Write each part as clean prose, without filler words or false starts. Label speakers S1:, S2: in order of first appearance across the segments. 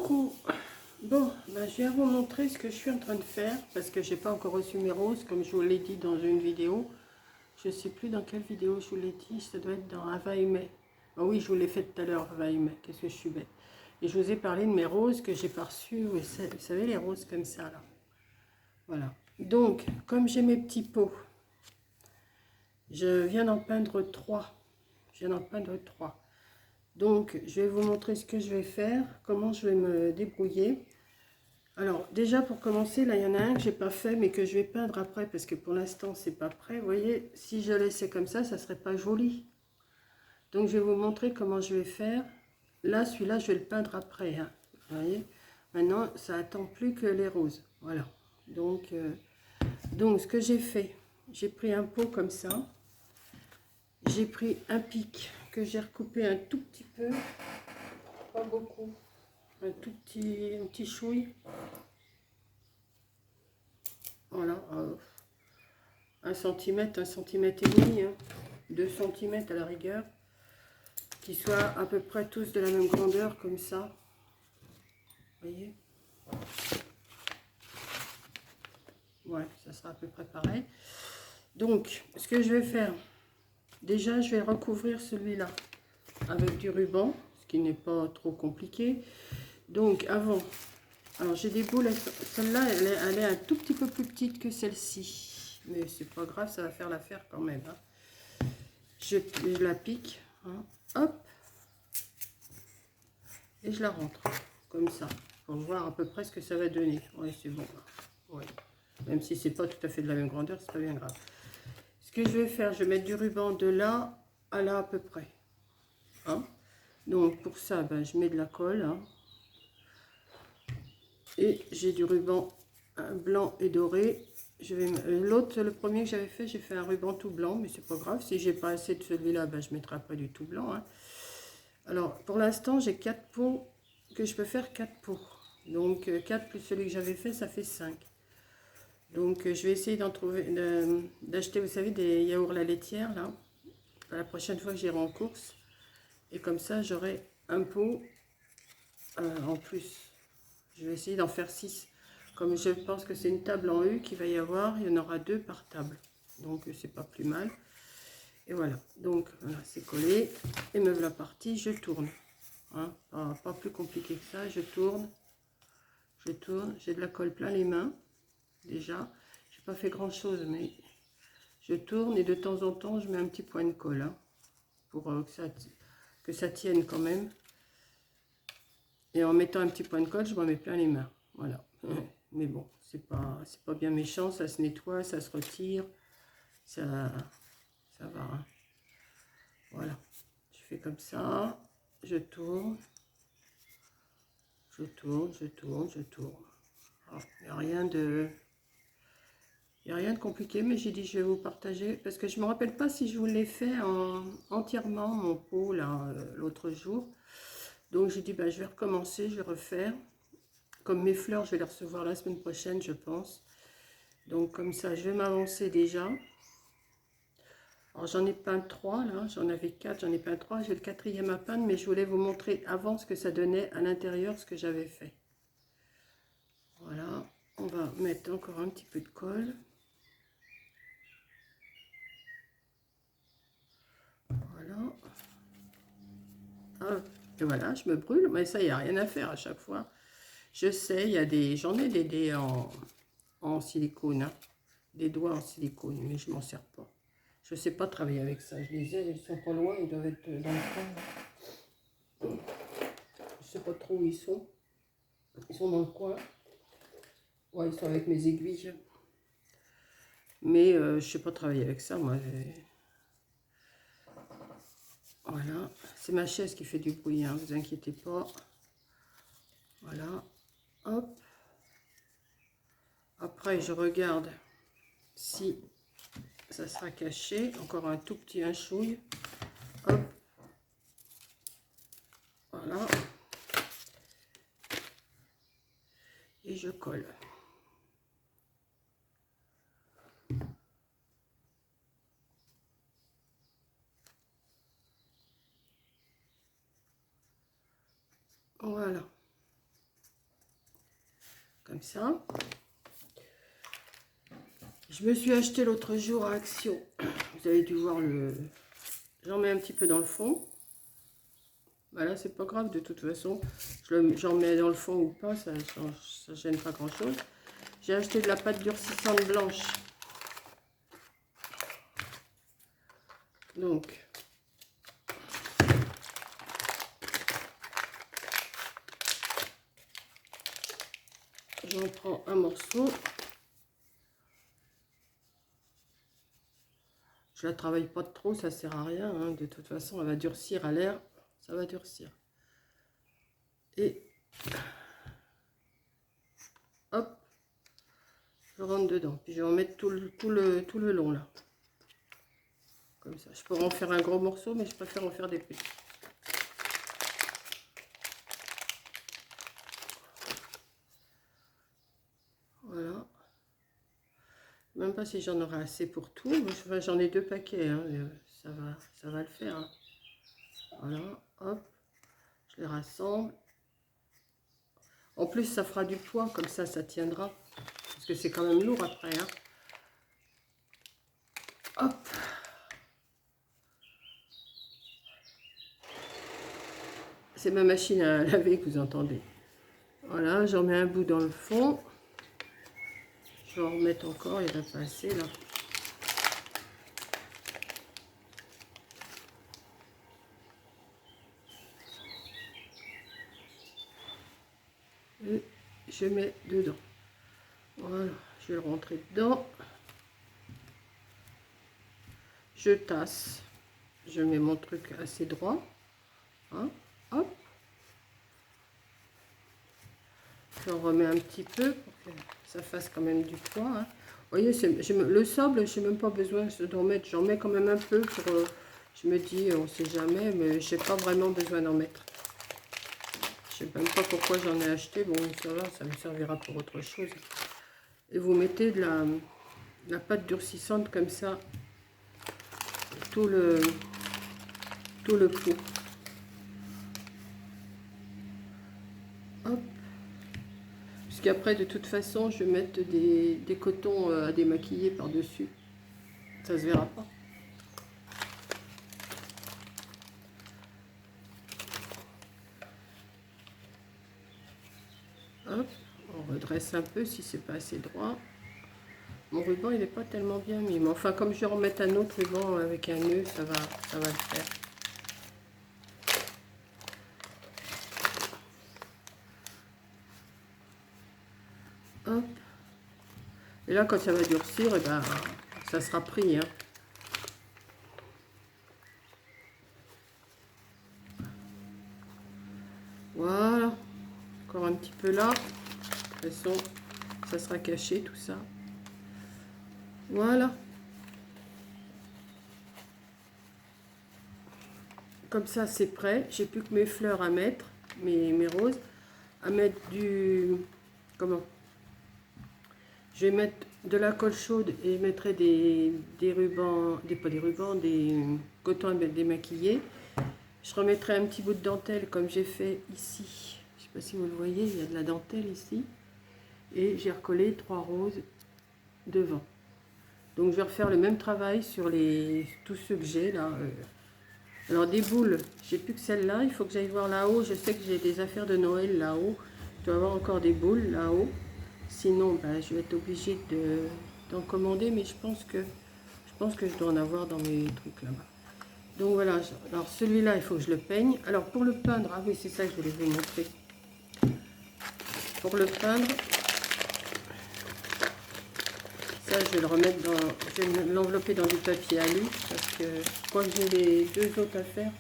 S1: Coucou. Bon, ben, je viens vous montrer ce que je suis en train de faire parce que j'ai pas encore reçu mes roses comme je vous l'ai dit dans une vidéo. Je sais plus dans quelle vidéo je vous l'ai dit, ça doit être dans Ava et Mai. Ah oui, je vous l'ai fait tout à l'heure, Ava et Mai, qu'est-ce que je suis bête. Et je vous ai parlé de mes roses que j'ai pas reçues, vous savez les roses comme ça là. Voilà. Donc, comme j'ai mes petits pots, je viens d'en peindre 3. Je viens d'en peindre 3. Donc, je vais vous montrer ce que je vais faire, comment je vais me débrouiller. Alors, déjà pour commencer, là, il y en a un que j'ai pas fait, mais que je vais peindre après, parce que pour l'instant, c'est pas prêt. Vous voyez, si je laissais comme ça serait pas joli. Donc, je vais vous montrer comment je vais faire. Là, celui-là, je vais le peindre après. Hein. Vous voyez, maintenant, ça attend plus que les roses. Voilà. Donc ce que j'ai fait, j'ai pris un pot comme ça. J'ai pris un pic que j'ai recoupé un tout petit peu, pas beaucoup, un petit chouille. Voilà, 1 centimètre et demi, hein, 2 centimètres à la rigueur, qui soient à peu près tous de la même grandeur comme ça. Vous voyez? Ouais, ça sera à peu près pareil. Donc, ce que je vais faire, déjà, je vais recouvrir celui-là avec du ruban, ce qui n'est pas trop compliqué. Donc, avant, alors j'ai des boules, celle-là, elle est un tout petit peu plus petite que celle-ci. Mais c'est pas grave, ça va faire l'affaire quand même. Hein. Je la pique, hein, hop, et je la rentre, comme ça, pour voir à peu près ce que ça va donner. Oui, c'est bon. Ouais. Même si c'est pas tout à fait de la même grandeur, c'est pas bien grave. Ce que je vais faire, je vais mettre du ruban de là à là à peu près. Hein. Donc pour ça, ben, je mets de la colle. Hein. Et j'ai du ruban blanc et doré. L'autre, le premier que j'avais fait, j'ai fait un ruban tout blanc, mais c'est pas grave. Si j'ai pas assez de celui-là, ben, je mettrai pas du tout blanc. Hein. Alors, pour l'instant, j'ai 4 pots que je peux faire 4 pots. Donc, 4 plus celui que j'avais fait, ça fait 5. Donc, je vais essayer d'acheter, vous savez, des yaourts la laitière, là, la prochaine fois que j'irai en course. Et comme ça, j'aurai un pot en plus. Je vais essayer d'en faire 6. Comme je pense que c'est une table en U qu'il va y avoir, il y en aura 2 par table. Donc, c'est pas plus mal. Et voilà, donc voilà, c'est collé. Et me voilà partie, je tourne. Hein, pas plus compliqué que ça, je tourne, j'ai de la colle plein les mains, déjà. J'ai pas fait grand chose, mais je tourne et de temps en temps, je mets un petit point de colle, hein, pour que ça tienne quand même. Et en mettant un petit point de colle, je m'en mets plein les mains, voilà. Mais bon, c'est pas bien méchant, ça se nettoie, ça se retire, ça va, hein. Voilà, je fais comme ça, je tourne. Je tourne, je tourne, je tourne. Il n'y a rien de... compliqué, mais j'ai dit je vais vous partager, parce que je ne me rappelle pas si je vous l'ai fait entièrement, mon pot, là, l'autre jour. Donc j'ai dit, bah, je vais recommencer, je vais refaire. Comme mes fleurs, je vais les recevoir la semaine prochaine, je pense. Donc comme ça, je vais m'avancer déjà. Alors j'en ai peint 3, là, j'en avais 4, j'en ai peint 3, j'ai le 4e à peindre, mais je voulais vous montrer avant ce que ça donnait à l'intérieur, ce que j'avais fait. Voilà, on va mettre encore un petit peu de colle. Voilà. Ah, et voilà, je me brûle, mais ça, il n'y a rien à faire à chaque fois. Je sais, il y a j'en ai des dés en silicone, hein, des doigts en silicone, mais je m'en sers pas. Je sais pas travailler avec ça. Je les ai, ils sont pas loin, ils doivent être dans le coin. Je sais pas trop où ils sont. Ils sont dans le coin. Ouais, ils sont avec mes aiguilles. Mais je sais pas travailler avec ça, moi. Voilà, c'est ma chaise qui fait du bruit, hein, vous inquiétez pas. Voilà, hop. Après, je regarde si ça sera caché. Encore un tout petit chouille. Hop. Voilà. Et je colle. Voilà. comme ça. Je me suis acheté l'autre jour à Action. Vous avez dû voir le... J'en mets un petit peu dans le fond. Voilà, c'est pas grave, de toute façon. J'en mets dans le fond ou pas, ça gêne pas grand-chose. J'ai acheté de la pâte durcissante blanche. Donc, j'en prends un morceau. Je la travaille pas trop, ça sert à rien. Hein. De toute façon, elle va durcir à l'air. Ça va durcir. Et hop, je rentre dedans. Puis je vais en mettre tout le long là. Comme ça. Je pourrais en faire un gros morceau, mais je préfère en faire des petits. Voilà. Même pas si j'en aurai assez pour tout. J'en ai 2 paquets. Hein. Ça va le faire. Hein. Voilà. Hop. Je les rassemble. En plus, ça fera du poids. Comme ça tiendra. Parce que c'est quand même lourd après. Hein. Hop. C'est ma machine à laver que vous entendez. Voilà. J'en mets un bout dans le fond. Je vais en remettre encore. Il n'y en a pas assez là. Et je mets dedans. Voilà, je vais le rentrer dedans. Je tasse. Je mets mon truc assez droit. Hein, hop. J'en remets un petit peu pour que ça fasse quand même du poids. Hein. Vous voyez, le sable, je n'ai même pas besoin d'en mettre. J'en mets quand même un peu pour... je me dis, on ne sait jamais, mais je n'ai pas vraiment besoin d'en mettre. Je ne sais même pas pourquoi j'en ai acheté. Bon, ça va, ça me servira pour autre chose. Et vous mettez de la pâte durcissante comme ça. Tout le pot. Hop. Puisqu'après, de toute façon, je vais mettre des cotons à démaquiller par-dessus. Ça se verra pas. Hop. On redresse un peu si c'est pas assez droit. Mon ruban, il n'est pas tellement bien mis. Mais enfin, comme je vais remettre un autre ruban avec un nœud, ça va le faire. Hop. Et là, quand ça va durcir, et ben, ça sera pris. Hein. Voilà. Encore un petit peu là. De toute façon, ça sera caché tout ça. Voilà. Comme ça, c'est prêt. J'ai plus que mes fleurs à mettre, mes roses. À mettre du... Comment? Je vais mettre de la colle chaude et je mettrai des rubans, pas des rubans, des cotons démaquillés. Je remettrai un petit bout de dentelle comme j'ai fait ici. Je ne sais pas si vous le voyez, il y a de la dentelle ici. Et j'ai recollé 3 roses devant. Donc je vais refaire le même travail sur tous ceux que j'ai là. Alors des boules, j'ai plus que celle-là. Il faut que j'aille voir là-haut. Je sais que j'ai des affaires de Noël là-haut. Je dois avoir encore des boules là-haut. Sinon, ben, je vais être obligée d'en commander. Mais je pense que je dois en avoir dans mes trucs là-bas. Donc voilà. Alors celui-là, il faut que je le peigne. Alors pour le peindre, ah oui, c'est ça que je voulais vous montrer. Pour le peindre, ça je vais le remettre dans... Je vais l'envelopper dans du papier alu. Parce que je crois que j'ai les 2 autres à faire.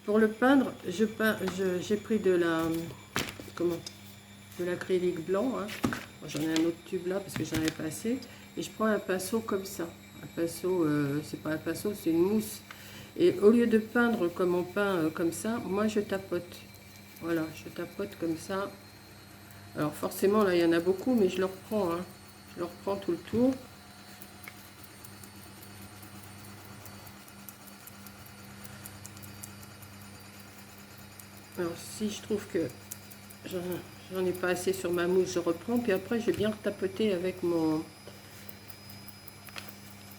S1: Pour le peindre, j'ai pris de l'acrylique blanc. Hein. J'en ai un autre tube là parce que j'en avais pas assez. Et je prends un pinceau comme ça. Un pinceau, c'est pas un pinceau, c'est une mousse. Et au lieu de peindre comme on peint comme ça, moi je tapote. Voilà, je tapote comme ça. Alors forcément là il y en a beaucoup, mais je le reprends. Hein. Je le reprends tout le tour. Alors si je trouve que j'en ai pas assez sur ma mousse, je reprends. Puis après, je vais bien tapoter avec mon...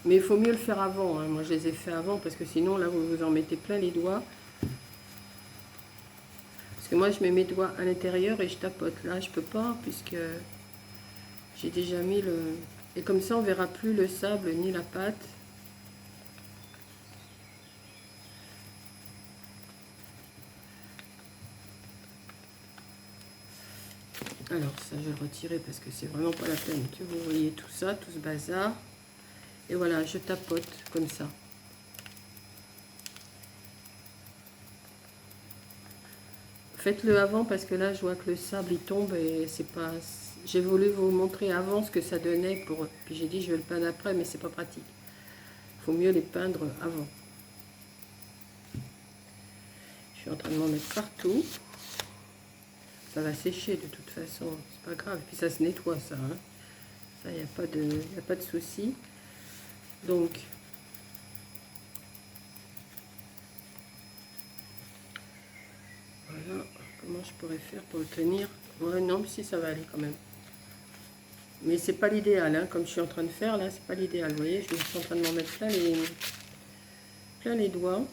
S1: Mais il faut mieux le faire avant, hein. Moi, je les ai fait avant parce que sinon, là, vous vous en mettez plein les doigts. Parce que moi, je mets mes doigts à l'intérieur et je tapote. Là, je peux pas puisque j'ai déjà mis le... Et comme ça, on verra plus le sable ni la pâte. Alors, ça, je vais le retirer parce que c'est vraiment pas la peine que vous voyez tout ça, tout ce bazar. Et voilà, je tapote comme ça. Faites-le avant parce que là, je vois que le sable, il tombe et c'est pas... J'ai voulu vous montrer avant ce que ça donnait pour... Puis j'ai dit, je vais le peindre après, mais c'est pas pratique. Il faut mieux les peindre avant. Je suis en train de m'en mettre partout. Ça va sécher de toute façon, c'est pas grave. Puis ça se nettoie, ça. Hein. Ça, il n'y a pas de souci. Donc, voilà. Comment je pourrais faire pour le tenir? Ouais, non, mais si, ça va aller quand même. Mais c'est pas l'idéal, hein, comme je suis en train de faire, là, c'est pas l'idéal. Vous voyez, je suis en train de m'en mettre plein les doigts.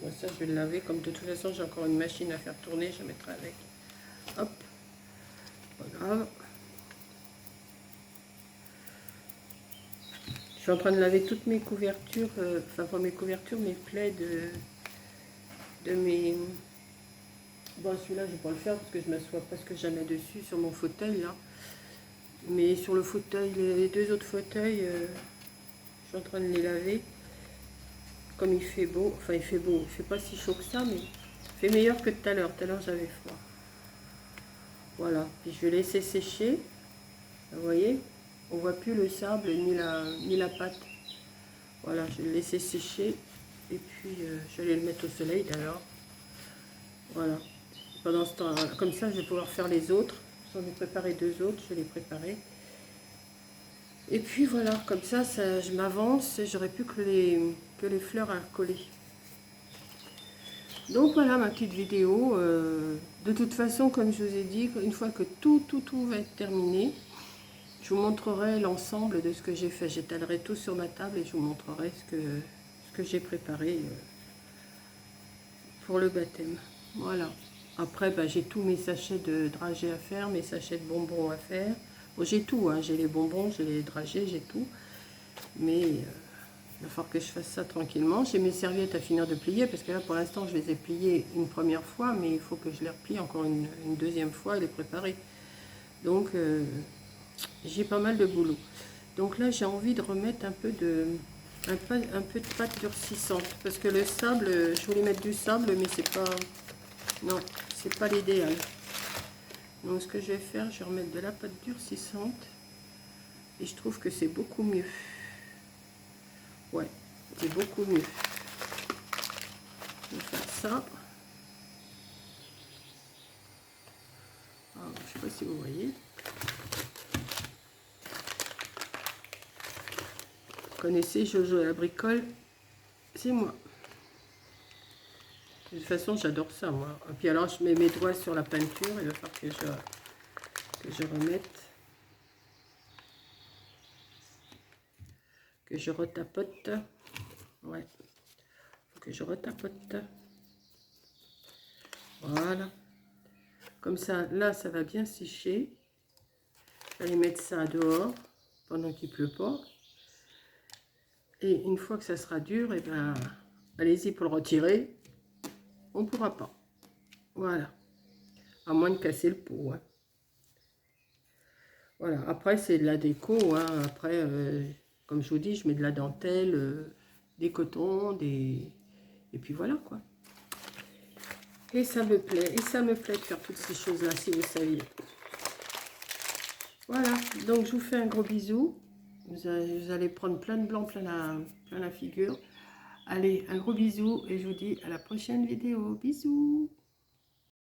S1: Bon, ça, je vais le laver. Comme de toute façon, j'ai encore une machine à faire tourner, je la mettrai avec. Hop. Pas grave. Je suis en train de laver toutes mes couvertures, enfin pas mes couvertures, mes plaies de mes... Bon, celui-là, je vais pas le faire parce que je m'assois presque jamais dessus sur mon fauteuil, là. Mais sur le fauteuil, les deux autres fauteuils, je suis en train de les laver. Comme il fait beau, enfin il fait beau, il fait pas si chaud que ça, mais il fait meilleur que tout à l'heure. Tout à l'heure, j'avais froid. Voilà, puis je vais laisser sécher. Vous voyez, on voit plus le sable ni la pâte. Voilà, je vais le laisser sécher. Et puis, je vais aller le mettre au soleil d'ailleurs. Voilà. Pendant ce temps, comme ça, je vais pouvoir faire les autres. J'en ai préparé deux autres, je vais les préparer. Et puis voilà, comme ça, je m'avance et j'aurai plus que les fleurs à coller. Donc voilà ma petite vidéo. De toute façon, comme je vous ai dit, une fois que tout va être terminé, je vous montrerai l'ensemble de ce que j'ai fait. J'étalerai tout sur ma table et je vous montrerai ce que j'ai préparé pour le baptême. Voilà. Après, bah, j'ai tous mes sachets de dragées à faire, mes sachets de bonbons à faire. Bon, j'ai tout, hein. J'ai les bonbons, j'ai les dragées, j'ai tout. Mais il va falloir que je fasse ça tranquillement. J'ai mes serviettes à finir de plier, parce que là, pour l'instant, je les ai pliées une première fois, mais il faut que je les replie encore une deuxième fois et les préparer. Donc, j'ai pas mal de boulot. Donc là, j'ai envie de remettre un peu de pâte durcissante, parce que le sable, je voulais mettre du sable, mais c'est pas... Non, c'est pas l'idéal. Donc ce que je vais faire, je vais remettre de la pâte durcissante. Et je trouve que c'est beaucoup mieux. Ouais, c'est beaucoup mieux. Je vais faire ça. Alors, je ne sais pas si vous voyez. Vous connaissez Jojo et la bricole? C'est moi. De toute façon, j'adore ça, moi. Et puis alors, je mets mes doigts sur la peinture. Il va falloir que je remette. Que je retapote. Ouais. Faut que je retapote. Voilà. Comme ça, là, ça va bien sécher. Je vais aller mettre ça dehors pendant qu'il ne pleut pas. Et une fois que ça sera dur, et ben, allez-y pour le retirer. On ne pourra pas. Voilà. À moins de casser le pot. Hein. Voilà. Après, c'est de la déco. Hein. Après, comme je vous dis, je mets de la dentelle, des cotons, et puis voilà, quoi. Et ça me plaît. Et ça me plaît de faire toutes ces choses-là, si vous saviez. Voilà. Donc, je vous fais un gros bisou. Vous allez prendre plein de blanc, plein la figure. Allez, un gros bisou et je vous dis à la prochaine vidéo. Bisous!